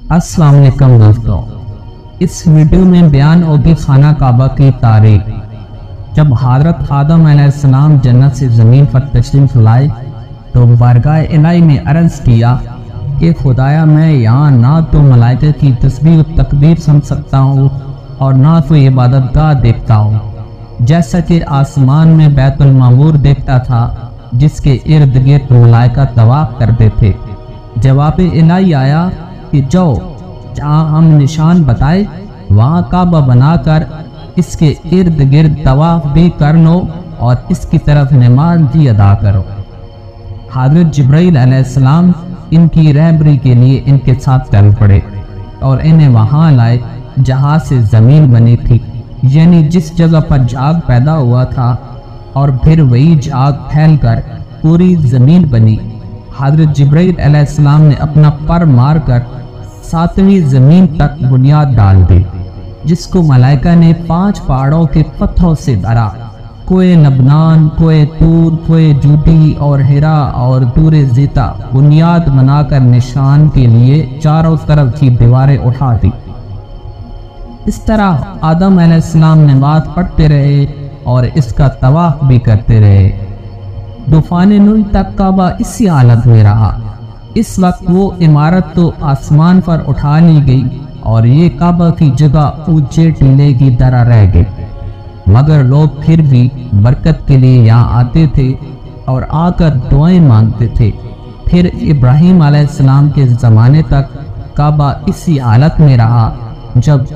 अस्सलाम वालेकुम दोस्तों, इस वीडियो में बयान होगी खाना काबा की तारीख। जब हज़रत आदम अलैहिस्सलाम जन्नत से ज़मीन पर तशरीफ़ लाए तो बारगाह इलाही में अर्ज़ किया कि खुदाया, मैं यहाँ ना तो मलाइका की तस्बीह व तकबीर सुन सकता हूँ और ना तो इबादतगाह देखता हूँ, जैसा कि आसमान में बैतुल मामूर देखता था जिसके इर्द गिर्द मलाइका तवाफ करते थे। जवाब इलाही आया कि जाओ, जहाँ हम निशान बताए वहाँ काबा बनाकर इसके इर्द गिर्द तवाफ भी कर लो और इसकी तरफ नमाज भी अदा करो। हज़रत जिब्राइल अलैहिस्सलाम इनकी रहबरी के लिए इनके साथ चल पड़े और इन्हें वहाँ लाए जहाँ से ज़मीन बनी थी, यानी जिस जगह पर झाग पैदा हुआ था, और फिर वही झाग फैलकर पूरी ज़मीन बनी। हज़रत जिब्राइल अलैहिस्सलाम ने अपना पर मारकर 7वीं ज़मीन तक बुनियाद डाल दी, जिसको मलाइका ने 5 पहाड़ों के पत्थरों से भरा। कोए लबनान, कोए तूर, कोए जूदी और हिरा और दूर ज़ीता बुनियाद बनाकर निशान के लिए चारों तरफ की दीवारें उठा दी। इस तरह आदम अलैहिस्सलाम नमाज पढ़ते रहे और इसका तवाफ भी करते रहे। तूफान नूह तक काबा इसी हालत में रहा। इस वक्त वो इमारत तो आसमान पर उठा ली गई और ये काबा की जगह ऊंचे टीले की तरह रह गई, मगर लोग फिर भी बरकत के लिए यहाँ आते थे और आकर दुआएं मांगते थे। फिर इब्राहीम अलैहिस्सलाम के ज़माने तक काबा इसी हालत में रहा। जब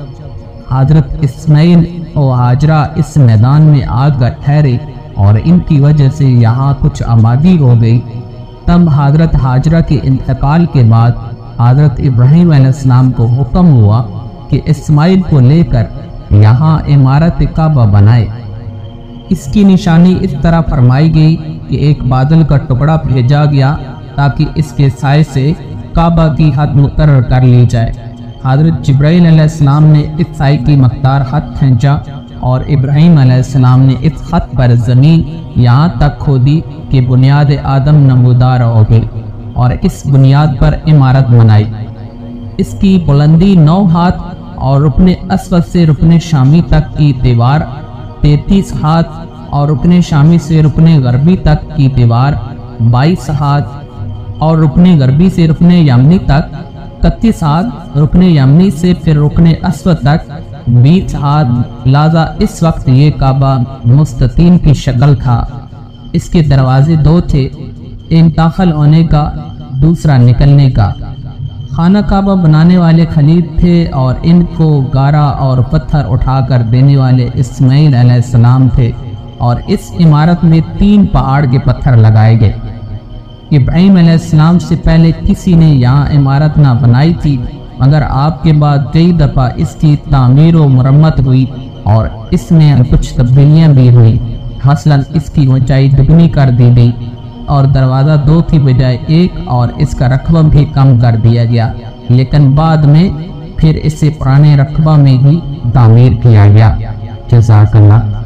हज़रत इस्माइल और हाजरा इस मैदान में आकर ठहरे और इनकी वजह से यहाँ कुछ आबादी हो गई, तब हज़रत हाजरा के इंतकाल के बाद हज़रत इब्राहीम अलैहिस्सलाम को हुक्म हुआ कि इस्माइल को लेकर यहाँ इमारत काबा बनाए। इसकी निशानी इस तरह फरमाई गई कि एक बादल का टुकड़ा भेजा गया ताकि इसके साए से काबा की हद मुकर्रर कर ली जाए। हज़रत जिब्राइल अलैहिस्सलाम ने इस साए की मकदार हद खींचा और इब्राहीम अलैहिस्सलाम ने इस खत पर ज़मीन यहाँ तक खोदी कि बुनियाद आदम नमूदार हो गई और इस बुनियाद पर इमारत बनाई। इसकी बुलंदी 9 हाथ और रुकने अस्वद से रुकने शामी तक की दीवार 33 हाथ और रुकने शामी से रुकने गरबी तक की दीवार 22 हाथ और रुकने गरबी से रुकने यमनी तक 31 हाथ, रुकने यमनी से फिर रुकने अस्वद तक 20 हाथ। लिहाजा इस वक्त ये काबा मुस्ततील की शक्ल था। इसके दरवाजे 2 थे, एक दाखिल होने का, दूसरा निकलने का। खाना काबा बनाने वाले खलीद थे और इनको गारा और पत्थर उठाकर देने वाले इस्माइल अलैहिस्सलाम थे और इस इमारत में 3 पहाड़ के पत्थर लगाए गए। इब्राहीम अलैहिस्सलाम से पहले किसी ने यहाँ इमारत ना बनाई थी, मगर आपके बाद कई दफ़ा इसकी तामीर व मरम्मत हुई और इसमें कुछ तब्दीलियाँ भी हुई। मसलन इसकी ऊंचाई दुगनी कर दी गई और दरवाज़ा 2 की बजाय 1 और इसका रकबा भी कम कर दिया गया, लेकिन बाद में फिर इसे पुराने रकबा में ही तामीर किया गया। जज़ाकल्लाह।